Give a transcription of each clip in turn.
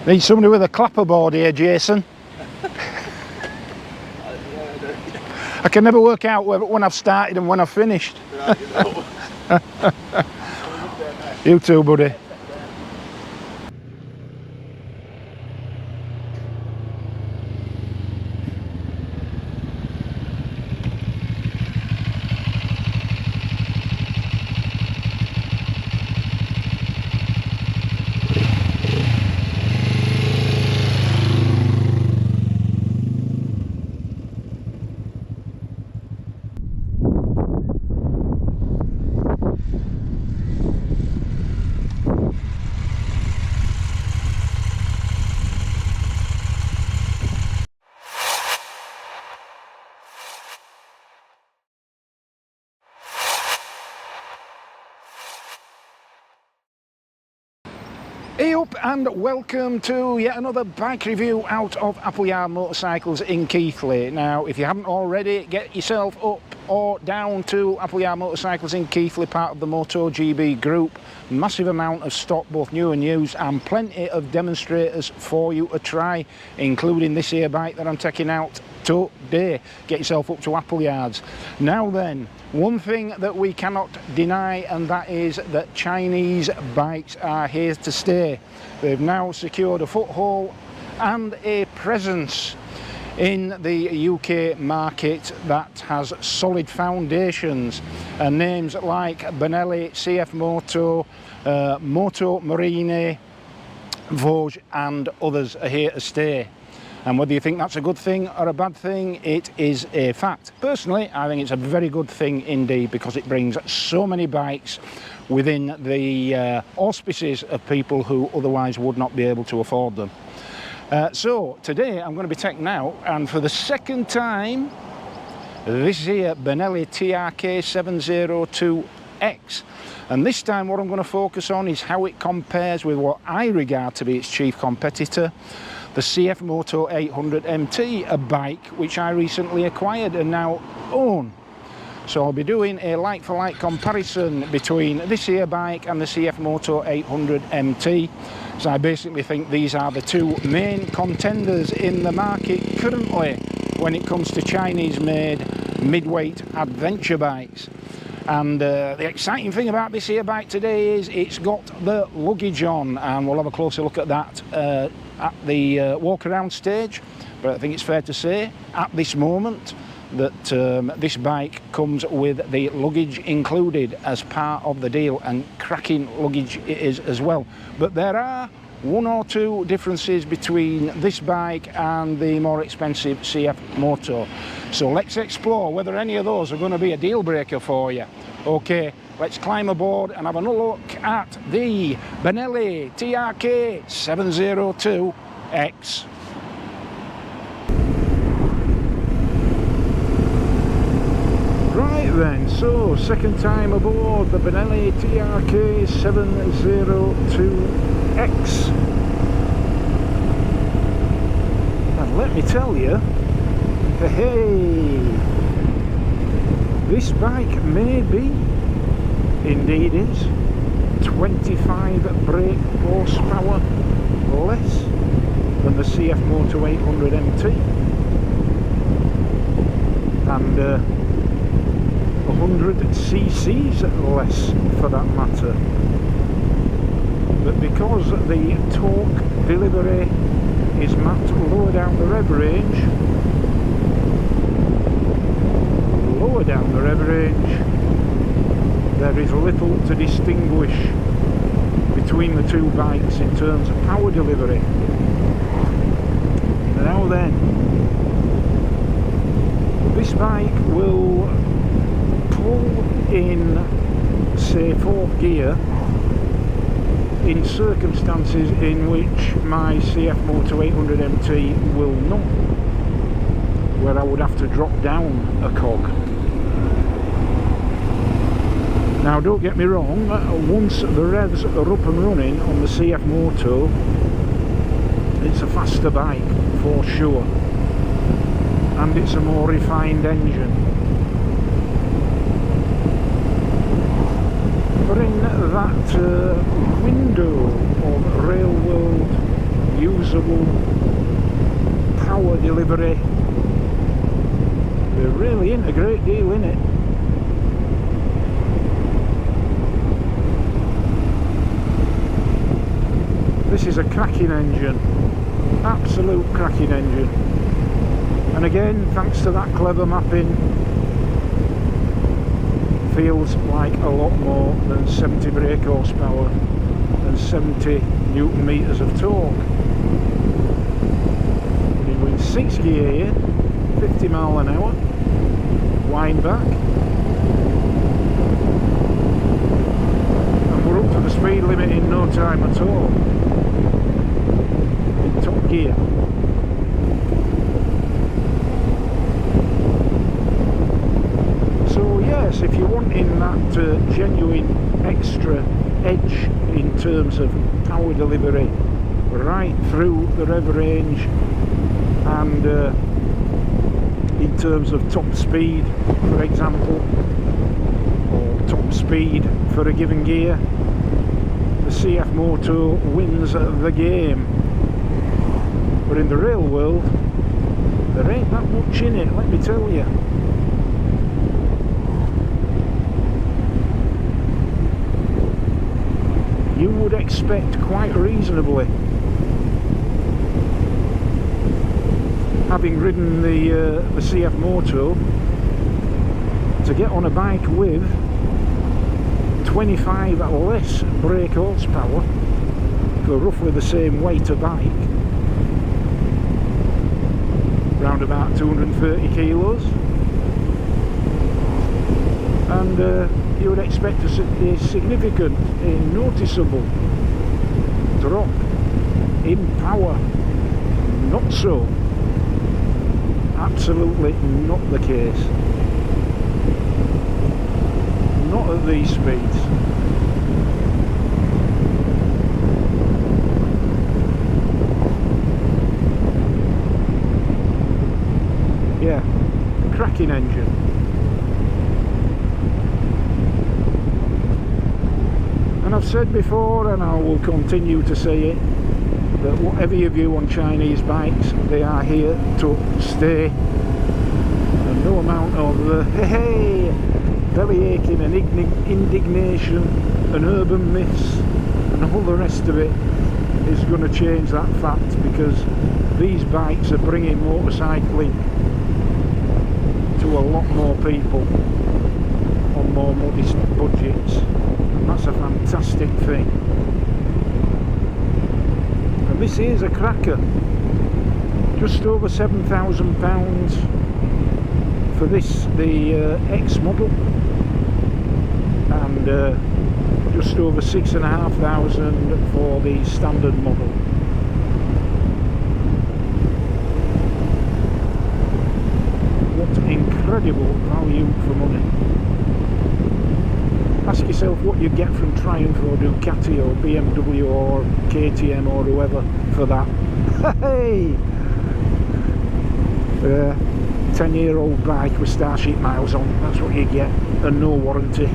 Need somebody with a clapperboard here, Jason. I can never work out when I've started and when I've finished. You too, buddy. Hey up and welcome to yet another bike review out of Appleyard Motorcycles in Keighley. Now, if you haven't already, get yourself up or down to Appleyard Motorcycles in Keighley, part of the MotoGB group. Massive amount of stock, both new and used, and plenty of demonstrators for you to try, including this here bike that I'm taking out today. Get yourself up to Appleyards. Now then, one thing that we cannot deny, and that is that Chinese bikes are here to stay. They've now secured a foothold and a presence in the UK market that has solid foundations, and names like Benelli, CF Moto, Moto Marine, Vosges and others are here to stay. And whether you think that's a good thing or a bad thing, it is a fact. Personally, I think it's a very good thing indeed, because it brings so many bikes within the auspices of people who otherwise would not be able to afford them. So today I'm going to be taking out, and for the second time, this here Benelli TRK 702X. And this time what I'm going to focus on is how it compares with what I regard to be its chief competitor, the CF Moto 800 MT, a bike which I recently acquired and now own. So I'll be doing a like-for-like comparison between this here bike and the CF Moto 800 MT. So I basically think these are the two main contenders in the market currently when it comes to Chinese-made mid-weight adventure bikes. And the exciting thing about this here bike today is it's got the luggage on, and we'll have a closer look at that at the walk around stage. But I think it's fair to say at this moment that this bike comes with the luggage included as part of the deal, and cracking luggage it is as well. But there are one or two differences between this bike and the more expensive CF Moto. So let's explore whether any of those are going to be a deal breaker for you. Okay, let's climb aboard and have a look at the Benelli TRK 702X. Right then, so second time aboard the Benelli TRK 702X. And let me tell you, hey, this bike may be, indeed is, 25 brake horsepower less than the CF Moto 800 MT, and 100 cc's less for that matter. But because the torque delivery is mapped lower down the rev range, there is little to distinguish between the two bikes in terms of power delivery. Now then, this bike will pull in, say, fourth gear in circumstances in which my CF Moto 800 MT will not, where I would have to drop down a cog. Now don't get me wrong, once the revs are up and running on the CF Moto, it's a faster bike for sure, and it's a more refined engine. But in that window of rail world noticeable power delivery. They're really in a great deal in it. This is a cracking engine, absolute cracking engine. And again, thanks to that clever mapping, feels like a lot more than 70 brake horsepower and 70 newton meters of torque. We're in 6 gear here, 50 mile an hour, wind back, and we're up to the speed limit in no time at all, in top gear. So yes, if you're wanting that genuine extra edge in terms of power delivery right through the rev range, and in terms of top speed, for example, or top speed for a given gear, the CF Moto wins the game. But in the real world, there ain't that much in it, let me tell you. You would expect quite reasonably, having ridden the CF Moto, to get on a bike with 25 less brake horsepower for roughly the same weight of bike, around about 230 kilos, and you would expect a significant, a noticeable drop in power. Not so. Absolutely not the case. Not at these speeds. Yeah, cracking engine. And I've said before, and I will continue to say it, that whatever your view on Chinese bikes, they are here to stay. And no amount of hey, belly aching and indignation and urban myths and all the rest of it is going to change that fact, because these bikes are bringing motorcycling to a lot more people on more modest budgets, and that's a fantastic thing. And this is a cracker, just over £7,000 for this, the X model, and just over 6,500 for the standard model. What incredible value for money. Ask yourself what you get from Triumph or Ducati or BMW or KTM or whoever for that. Hey! 10-year-old bike with Starship miles on, that's what you get, and no warranty.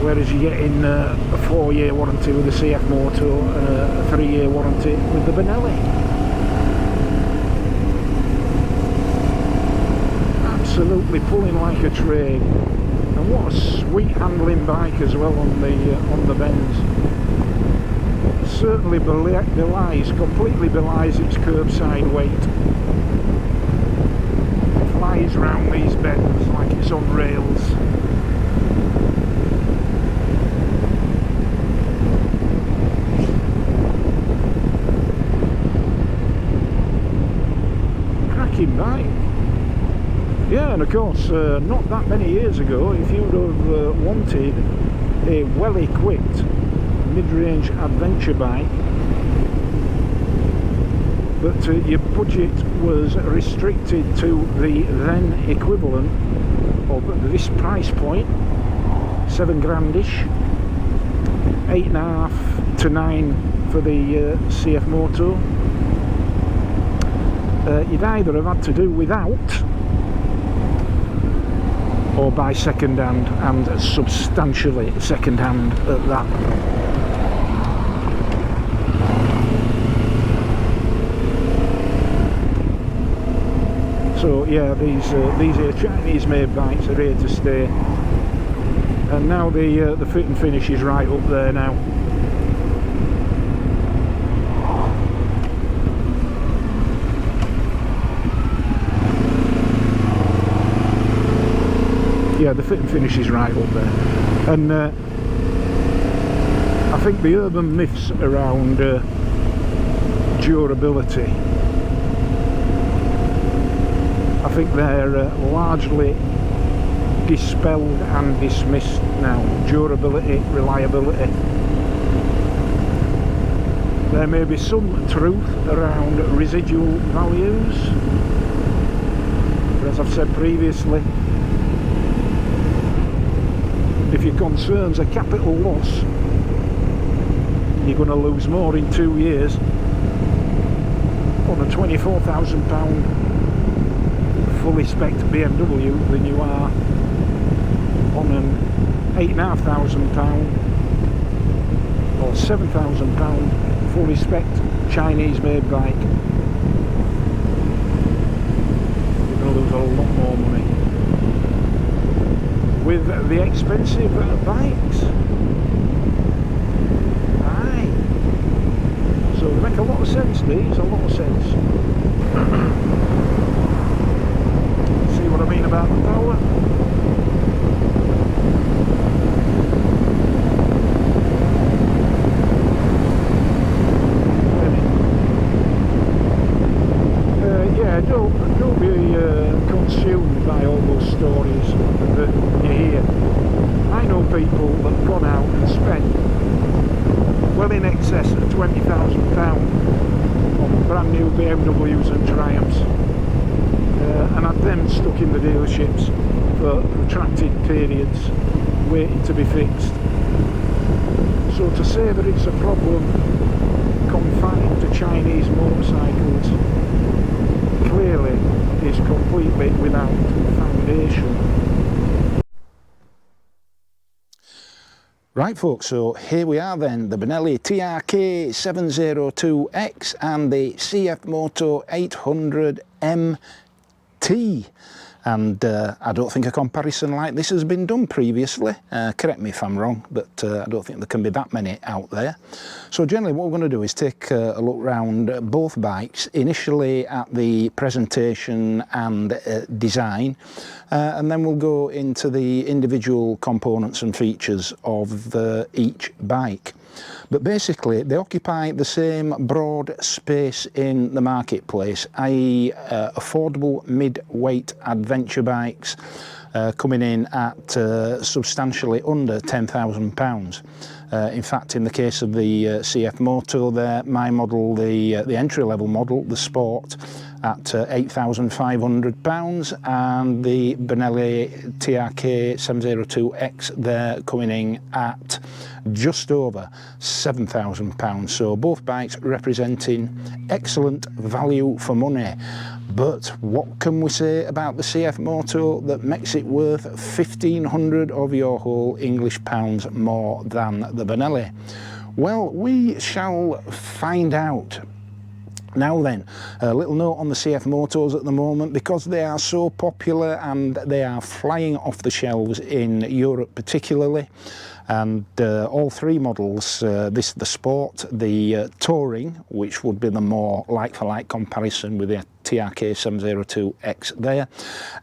Whereas you're getting a 4-year warranty with the CF Moto and a 3-year warranty with the Benelli. Absolutely pulling like a train, and what a sweet handling bike as well on the bends. Certainly completely belies its curbside weight. It flies round these bends like it's on rails. Cracking bike. Yeah, and of course, not that many years ago, if you'd have wanted a well-equipped mid-range adventure bike, but your budget was restricted to the then equivalent of this price point, 7 grandish, 8.5 to 9 for the CF Moto, you'd either have had to do without or buy second hand, and substantially second hand at that. So yeah, these here Chinese made bikes are here to stay, and now the fit and finish is right up there now. Yeah, the fit and finish is right up there, and I think the urban myths around durability, I think they're largely dispelled and dismissed now. Durability, reliability. There may be some truth around residual values, but as I've said previously, if your concern's a capital loss, you're going to lose more in 2 years on a £24,000 fully spec'd BMW than you are on an £8,500 or £7,000 fully spec'd Chinese made bike. You're going to lose a lot more money with the expensive bikes. Aye. So they make a lot of sense, these, a lot of sense. See what I mean about the power? Yeah, don't be consumed by all those stories that you hear. I know people that have gone out and spent well in excess of £20,000 on brand new BMWs and Triumphs, and had them stuck in the dealerships for protracted periods waiting to be fixed. So to say that it's a problem confined to Chinese motorcycles clearly is completely without foundation. Right folks, so here we are then, the Benelli TRK 702X and the CF Moto 800MT. And I don't think a comparison like this has been done previously. Correct me if I'm wrong, but I don't think there can be that many out there. So generally what we're going to do is take a look round both bikes, initially at the presentation and design, and then we'll go into the individual components and features of each bike. But basically they occupy the same broad space in the marketplace, i.e. affordable mid-weight adventure bikes coming in at substantially under £10,000. In fact, in the case of the CF Moto there, my model, the entry-level model, the Sport, at £8,500, and the Benelli TRK 702X there coming in at just over £7,000. So both bikes representing excellent value for money. But what can we say about the CF Moto that makes it worth 1,500 of your whole English pounds more than the Benelli? Well, we shall find out. Now then, a little note on the CF Motos at the moment, because they are so popular and they are flying off the shelves in Europe particularly, and all three models, the Sport, the Touring, which would be the more like-for-like comparison with the TRK 702X there,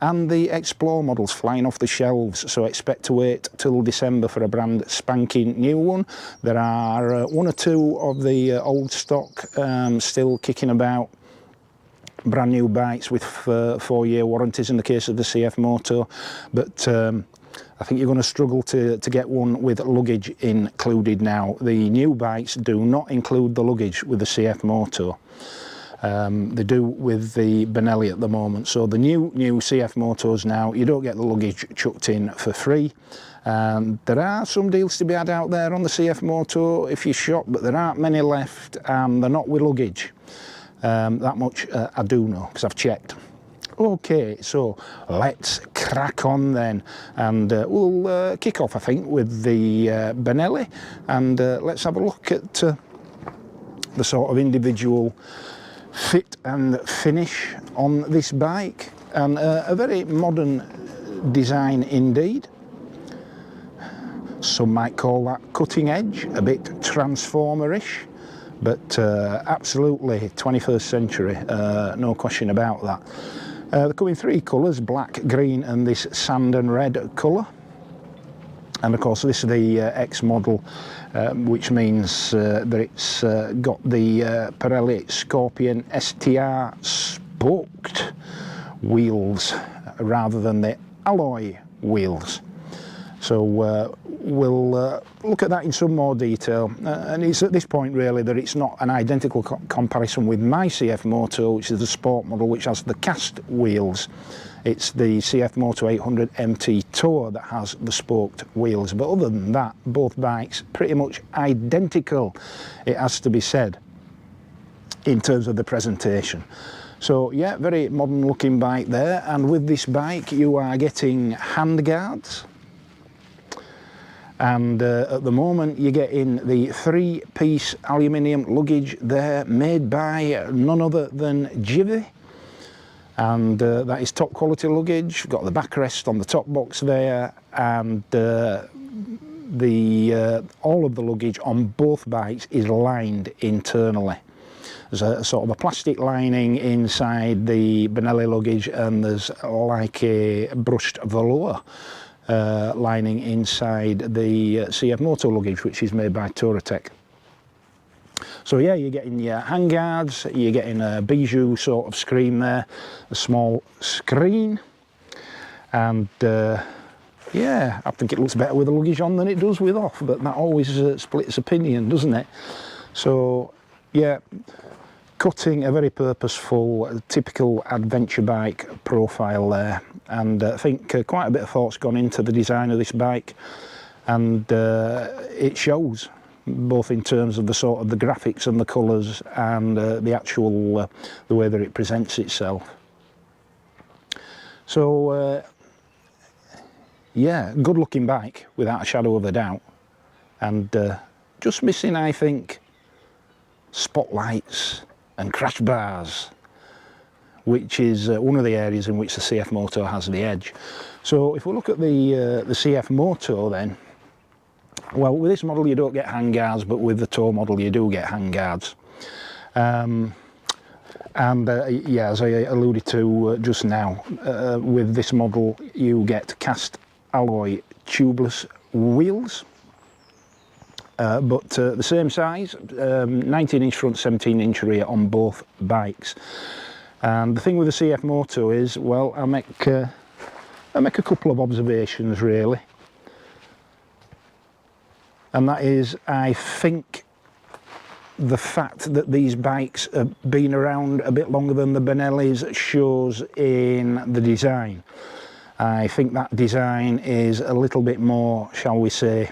and the Explore models flying off the shelves, so expect to wait till December for a brand spanking new one. There are one or two of the old stock still kicking about, brand new bikes with 4-year warranties in the case of the CF Moto, but I think you're going to struggle to get one with luggage included now. The new bikes do not include the luggage with the CF Moto. They do with the Benelli at the moment. So the new CF Motos now, you don't get the luggage chucked in for free. There are some deals to be had out there on the CF Moto if you shop, but there aren't many left, and they're not with luggage. That much I do know, because I've checked. Okay, so let's crack on then, and we'll kick off, I think, with the Benelli, and let's have a look at the sort of individual fit and finish on this bike, and a very modern design indeed. Some might call that cutting edge, a bit transformer-ish, but absolutely 21st century, no question about that. They come in three colours, black, green and this sand and red colour. And of course this is the X model, which means that it's got the Pirelli Scorpion STR spoked wheels rather than the alloy wheels. So we'll look at that in some more detail, and it's at this point really that it's not an identical comparison with my CF Moto, which is the sport model which has the cast wheels. It's the CF Moto 800 MT Tour that has the spoked wheels, but other than that, both bikes pretty much identical, it has to be said, in terms of the presentation. So yeah, very modern looking bike there, and with this bike you are getting handguards. And at the moment you're getting the 3-piece aluminium luggage there, made by none other than Givi, and that is top quality luggage. Got the backrest on the top box there, and all of the luggage on both bikes is lined internally. There's a sort of a plastic lining inside the Benelli luggage, and there's like a brushed velour lining inside the CF Moto luggage, which is made by Touratech. So yeah, you're getting your handguards, you're getting a bijou sort of screen there, a small screen, and yeah, I think it looks better with the luggage on than it does with off, but that always splits opinion, doesn't it? So yeah, cutting a very purposeful, typical adventure bike profile there, and I think quite a bit of thought's gone into the design of this bike, and it shows both in terms of the sort of the graphics and the colours and the actual the way that it presents itself. So yeah, good looking bike without a shadow of a doubt, and just missing, I think, spotlights and crash bars, which is one of the areas in which the CF Moto has the edge. So if we look at the CF Moto then, well, with this model you don't get handguards, but with the Tour model you do get handguards. Yeah, as I alluded to just now, with this model you get cast alloy tubeless wheels. But the same size, 19-inch front, 17-inch rear on both bikes. And the thing with the CF Moto is, well, I make a couple of observations really, and that is, I think the fact that these bikes have been around a bit longer than the Benellis shows in the design. I think that design is a little bit more, shall we say,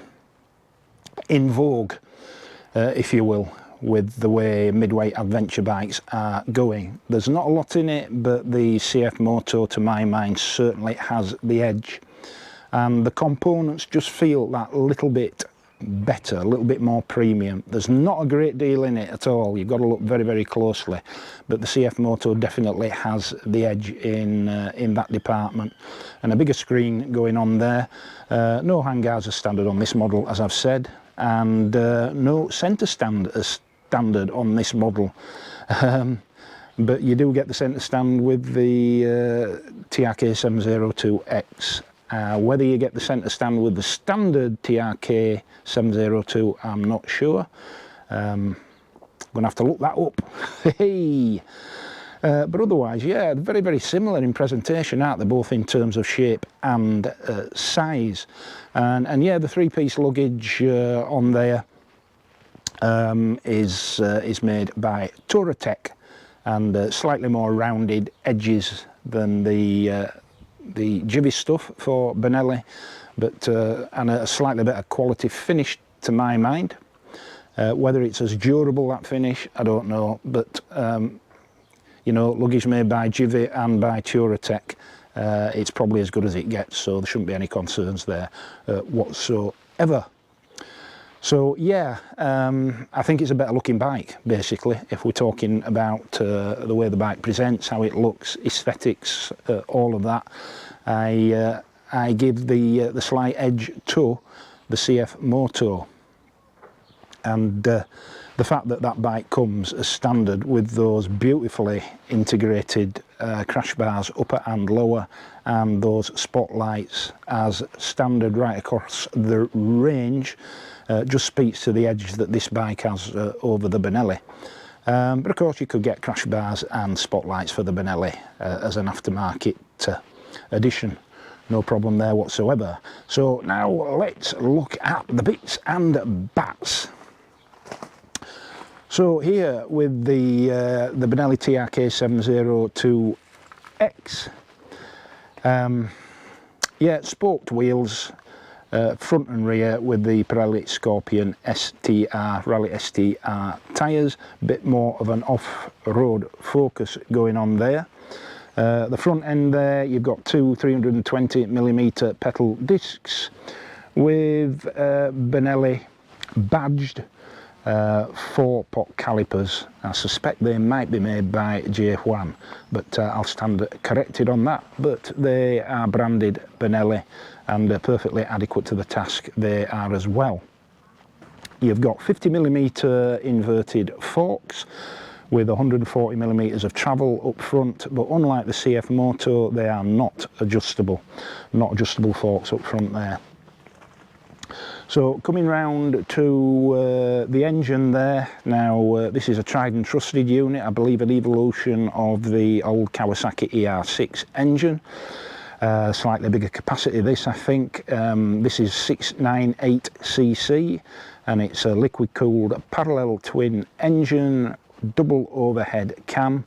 in vogue, if you will, with the way midweight adventure bikes are going. There's not a lot in it, but the CF Moto, to my mind, certainly has the edge, and the components just feel that little bit better, a little bit more premium. There's not a great deal in it at all, you've got to look very, very closely, but the CF Moto definitely has the edge in that department. And a bigger screen going on there. No handguards are standard on this model, as I've said, and no centre stand as standard on this model, but you do get the centre stand with the TRK 702X. Whether you get the centre stand with the standard TRK 702, I'm not sure. I'm going to have to look that up. Hey! But otherwise, yeah, very, very similar in presentation, aren't they, both in terms of shape and size. And yeah, the 3-piece luggage on there is made by Touratech, and slightly more rounded edges than the Givi stuff for Benelli, but and a slightly better quality finish to my mind. Whether it's as durable, that finish, I don't know, but you know, luggage made by Jivi and by Touratech, it's probably as good as it gets, so there shouldn't be any concerns there whatsoever. So yeah, I think it's a better looking bike, basically, if we're talking about the way the bike presents, how it looks, aesthetics, all of that. I give the slight edge to the CF Moto, and the fact that that bike comes as standard with those beautifully integrated crash bars upper and lower, and those spotlights as standard right across the range, just speaks to the edge that this bike has over the Benelli. But of course you could get crash bars and spotlights for the Benelli as an aftermarket addition. No problem there whatsoever. So now let's look at the bits and bats. So here with the Benelli TRK 702X, yeah, spoked wheels, front and rear with the Pirelli Scorpion STR, Rally STR tyres, bit more of an off-road focus going on there. The front end there, you've got two 320mm pedal discs with Benelli badged 4-pot calipers. I suspect they might be made by J1, but I'll stand corrected on that. But they are branded Benelli and perfectly adequate to the task they are as well. You've got 50mm inverted forks with 140mm of travel up front, but unlike the CF Moto, they are not adjustable forks up front there. So coming round to the engine there, now this is a tried and trusted unit, I believe an evolution of the old Kawasaki ER6 engine. Slightly bigger capacity this, I think. This is 698cc and it's a liquid cooled parallel twin engine, double overhead cam,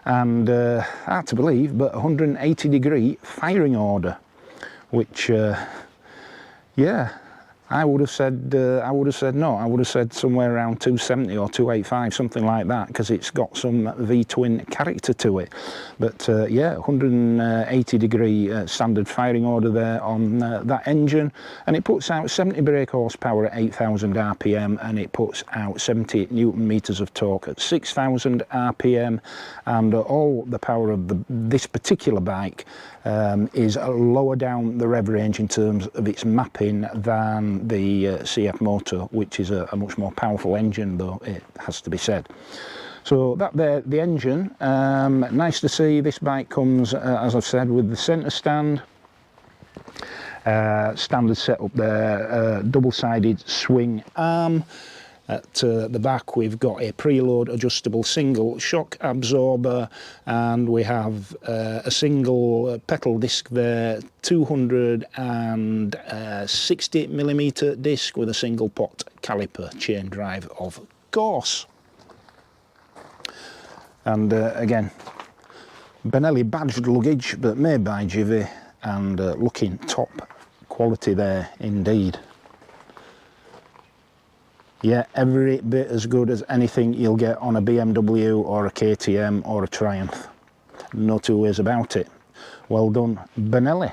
and hard to believe, but 180-degree firing order, which yeah, I would have said no. I would have said somewhere around 270 or 285, something like that, because it's got some V-twin character to it. But yeah, 180-degree standard firing order there on that engine, and it puts out 70 brake horsepower at 8,000 RPM, and it puts out 70 Newton meters of torque at 6,000 RPM, and all the power of this particular bike is lower down the rev range in terms of its mapping than the CF Moto, which is a much more powerful engine, though it has to be said. So that there, the engine, nice to see. This bike comes, as I've said, with the centre stand, standard setup there, double-sided swing arm. At the back we've got a preload adjustable single shock absorber, and we have a single pedal disc there, 260mm disc with a single pot caliper, chain drive of course. And again, Benelli badged luggage, but made by Jivi, and looking top quality there indeed. Yeah, every bit as good as anything you'll get on a BMW or a KTM or a Triumph. No two ways about it. Well done, Benelli.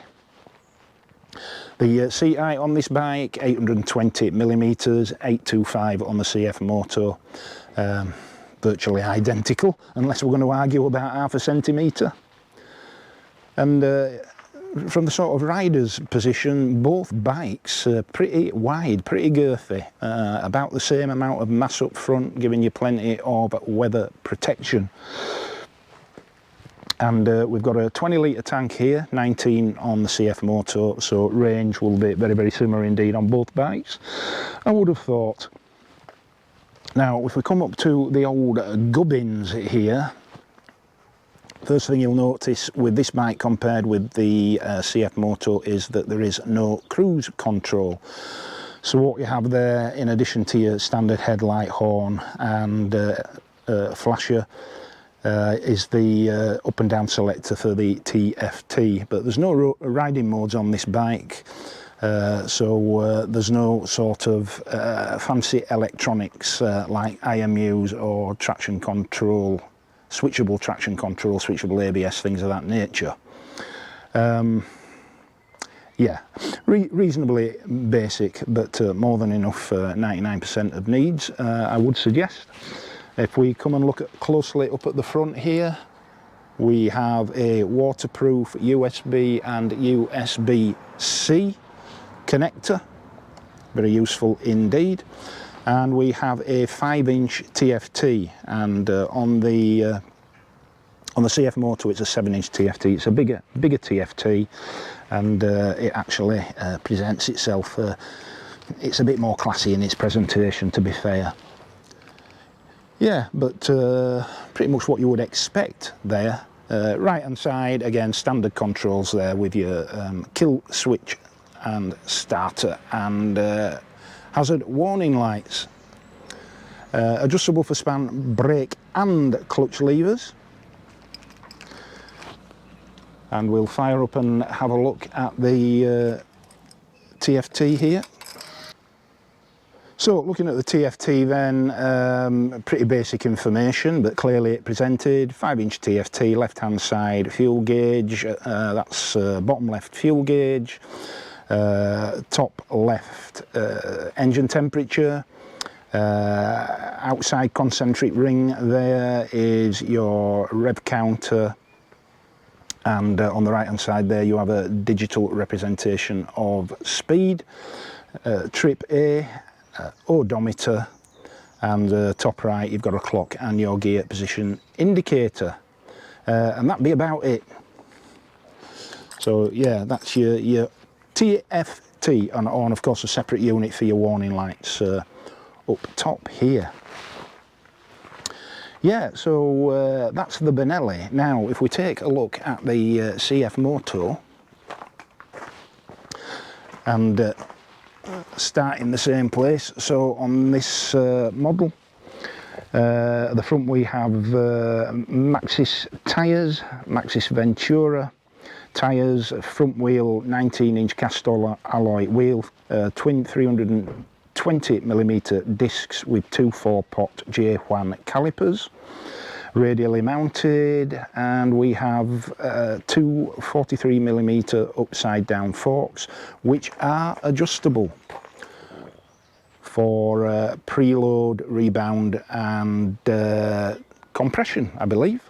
The seat height on this bike, 820mm, 825 on the CF Moto. Virtually identical, unless we're going to argue about half a centimetre. And from the sort of rider's position, both bikes are pretty wide, pretty girthy, about the same amount of mass up front, giving you plenty of weather protection. And we've got a 20-litre tank here, 19 on the CF Moto, so range will be very, very similar indeed on both bikes, I would have thought. Now, if we come up to the old gubbins here, first thing you'll notice with this bike compared with the CF Moto is that there is no cruise control. So what you have there, in addition to your standard headlight, horn and flasher, is the up and down selector for the TFT. But there's no riding modes on this bike, so there's no sort of fancy electronics like IMUs or traction control switchable traction control, switchable ABS, things of that nature. Yeah, reasonably basic, but more than enough for 99% of needs, I would suggest. If we come and look closely up at the front here, we have a waterproof USB and USB-C connector, very useful indeed. And we have a 5-inch TFT, and on the CF Moto it's a 7-inch TFT. It's a bigger TFT, and it actually presents itself, it's a bit more classy in its presentation, to be fair. Yeah, but pretty much what you would expect there. Right hand side, again, standard controls there with your kill switch and starter, and hazard warning lights. Adjustable for span brake and clutch levers. And we'll fire up and have a look at the TFT here. So looking at the TFT then, pretty basic information, but clearly it presented. 5-inch TFT, left hand side fuel gauge, that's bottom left fuel gauge, top left engine temperature, outside concentric ring there is your rev counter, and on the right hand side there you have a digital representation of speed, trip A, odometer, and top right you've got a clock and your gear position indicator, and that'd be about it. So yeah, that's your TFT, and on of course a separate unit for your warning lights up top here. Yeah, so that's the Benelli. Now if we take a look at the CF Moto, and start in the same place. So on this model, at the front we have Maxxis tyres, Maxxis Ventura tyres, front wheel 19-inch cast alloy wheel, twin 320mm discs with two 4-pot J1 calipers, radially mounted, and we have two 43mm upside down forks which are adjustable for preload, rebound and compression, I believe.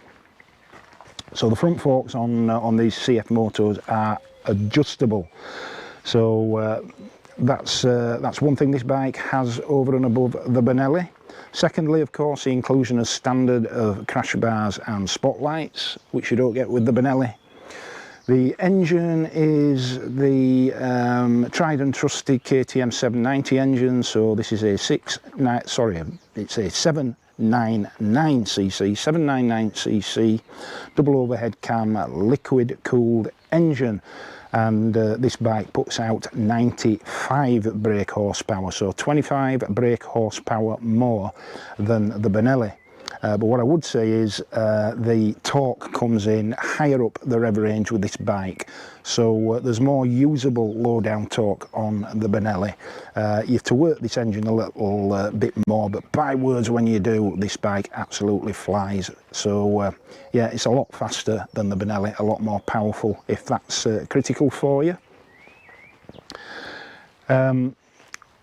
So the front forks on these CF Motos are adjustable, so that's one thing this bike has over and above the Benelli. Secondly, of course, the inclusion as standard of crash bars and spotlights, which you don't get with the Benelli. The engine is the tried and trusted KTM 790 engine, so this is a 799cc double overhead cam liquid cooled engine, and this bike puts out 95 brake horsepower, so 25 brake horsepower more than the Benelli. But what I would say is the torque comes in higher up the rev range with this bike, so there's more usable low down torque on the Benelli. You have to work this engine a little bit more, but by words when you do, this bike absolutely flies. So yeah, it's a lot faster than the Benelli, a lot more powerful if that's critical for you.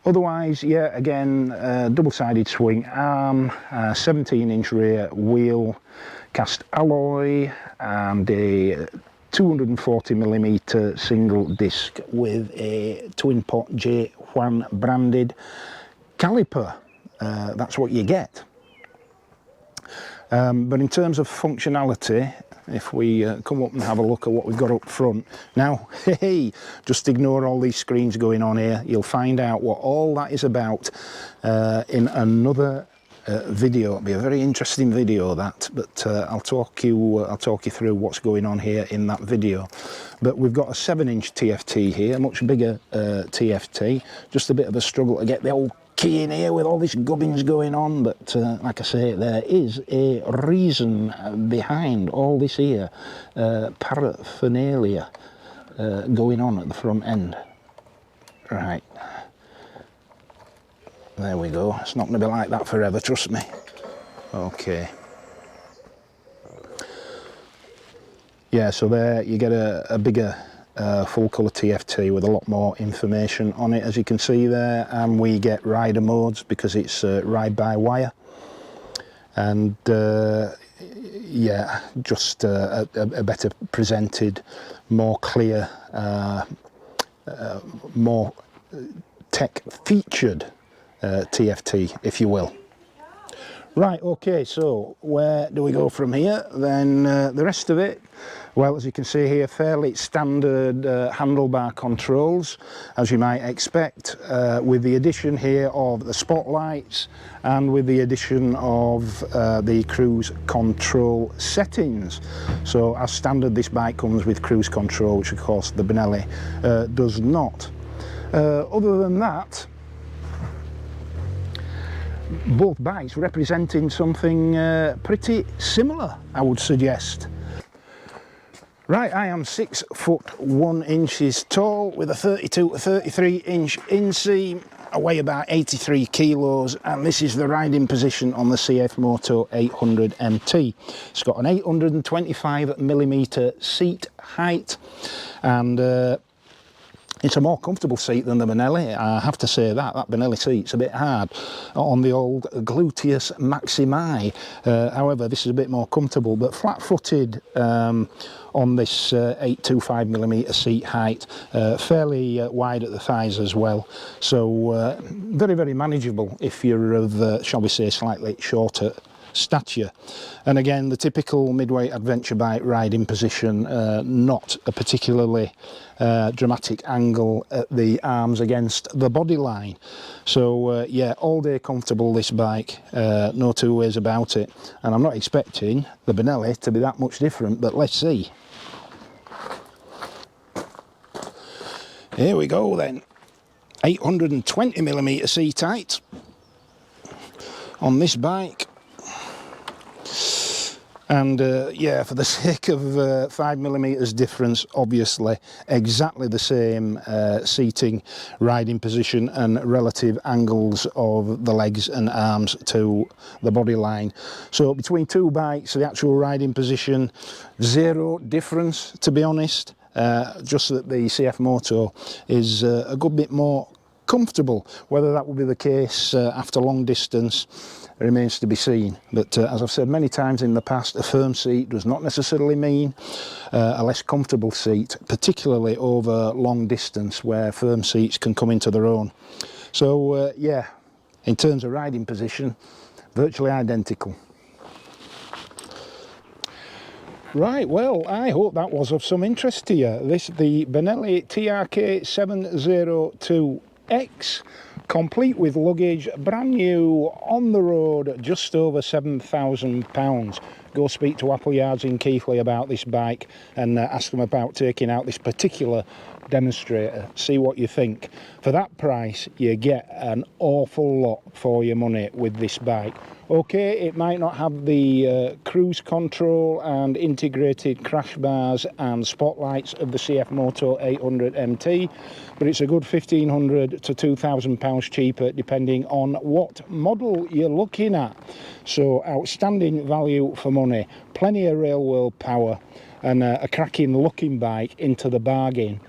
Otherwise, yeah, again, double-sided swing arm, 17-inch rear wheel, cast alloy, and a 240mm single disc with a twin pot J1 branded caliper. That's what you get. But in terms of functionality, if we come up and have a look at what we've got up front now, hey, just ignore all these screens going on here. You'll find out what all that is about in another video. It'll be a very interesting video, that, but I'll talk you through what's going on here in that video. But we've got a 7-inch TFT here, a much bigger TFT. Just a bit of a struggle to get the old key in here with all this gubbins going on, but like I say, there is a reason behind all this here paraphernalia going on at the front end. Right, there we go. It's not going to be like that forever, trust me. Okay, Yeah, so there you get a bigger full colour TFT with a lot more information on it, as you can see there, and we get rider modes because it's ride by wire, and yeah, just a better presented, more clear, more tech featured TFT, if you will. Right, okay, so where do we go from here? Then the rest of it, well, as you can see here, fairly standard handlebar controls, as you might expect, with the addition here of the spotlights and with the addition of the cruise control settings. So as standard, this bike comes with cruise control, which of course the Benelli does not. Other than that, both bikes representing something pretty similar, I would suggest. Right, I am 6 foot 1 inches tall with a 32 to 33 inch inseam. I weigh about 83 kilos, and this is the riding position on the CF Moto 800 MT. It's got an 825mm seat height, and it's a more comfortable seat than the Benelli. I have to say that Benelli seat's a bit hard on the old gluteus maximi. However, this is a bit more comfortable, but flat-footed on this 825mm seat height, fairly wide at the thighs as well. So very, very manageable if you're of, shall we say, slightly shorter stature. And again, the typical midweight adventure bike riding position, not a particularly dramatic angle at the arms against the body line. So yeah, all day comfortable, this bike, no two ways about it. And I'm not expecting the Benelli to be that much different, but let's see. Here we go then. 820mm seat height on this bike. And yeah, for the sake of 5mm difference, obviously exactly the same seating, riding position and relative angles of the legs and arms to the body line. So between two bikes, the actual riding position, zero difference, to be honest. Just that the CF Moto is a good bit more comfortable. Whether that will be the case after long distance remains to be seen, but as I've said many times in the past, a firm seat does not necessarily mean a less comfortable seat, particularly over long distance where firm seats can come into their own. So yeah, in terms of riding position, virtually identical. Right, well, I hope that was of some interest to you. The Benelli TRK 702X, complete with luggage, brand new, on the road, just over £7,000. Go speak to Apple Yards in Keighley about this bike and ask them about taking out this particular demonstrator. See what you think. For that price, you get an awful lot for your money with this bike. Okay, it might not have the cruise control and integrated crash bars and spotlights of the CF Moto 800 MT, but it's a good £1,500 to £2,000 cheaper depending on what model you're looking at. So outstanding value for money, plenty of railway power, and a cracking looking bike into the bargain.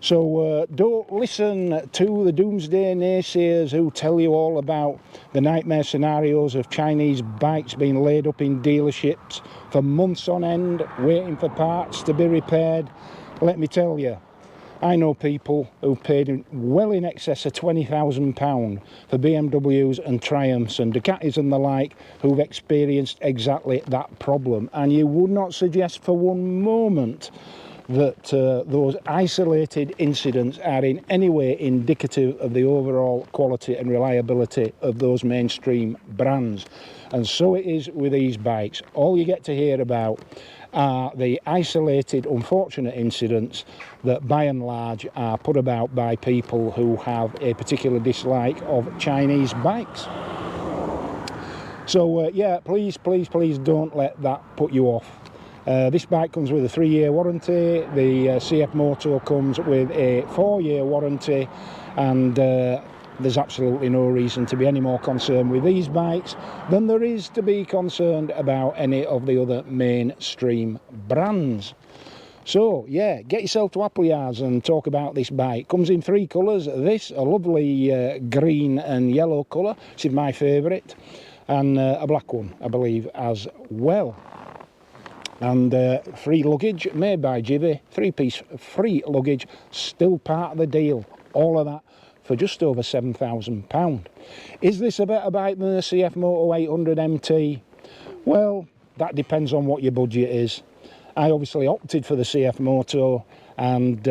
So don't listen to the doomsday naysayers who tell you all about the nightmare scenarios of Chinese bikes being laid up in dealerships for months on end, waiting for parts to be repaired. Let me tell you, I know people who've paid well in excess of £20,000 for BMWs and Triumphs and Ducatis and the like, who've experienced exactly that problem. And you would not suggest for one moment that those isolated incidents are in any way indicative of the overall quality and reliability of those mainstream brands. And so it is with these bikes. All you get to hear about are the isolated, unfortunate incidents that by and large are put about by people who have a particular dislike of Chinese bikes. So yeah, please don't let that put you off. This bike comes with a 3-year warranty. The CF Moto comes with a 4-year warranty, and there's absolutely no reason to be any more concerned with these bikes than there is to be concerned about any of the other mainstream brands. So yeah, get yourself to Appleyards and talk about this bike. Comes in 3 colours. This, a lovely green and yellow colour, which is my favourite, and a black one, I believe, as well. And free luggage, made by Jivvy, 3-piece free luggage, still part of the deal. All of that for just over £7,000. Is this a better bike than the CF Moto 800 MT? Well, that depends on what your budget is. I obviously opted for the CF Moto, and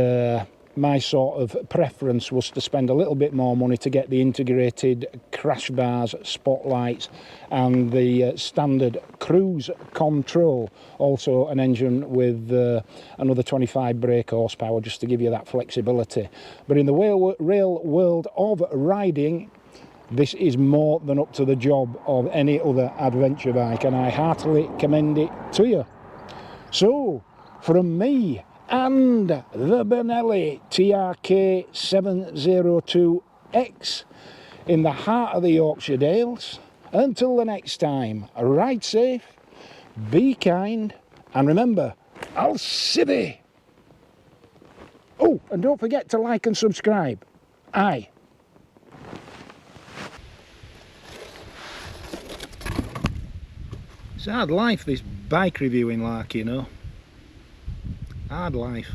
my sort of preference was to spend a little bit more money to get the integrated crash bars, spotlights, and the standard cruise control. Also an engine with another 25 brake horsepower, just to give you that flexibility. But in the real world of riding, this is more than up to the job of any other adventure bike, and I heartily commend it to you. So, from me and the Benelli TRK 702X in the heart of the Yorkshire Dales, until the next time, ride safe, be kind, and remember, I'll civvy. Oh, and don't forget to like and subscribe. Aye. It's hard life, this bike reviewing, like, you know. Hard life.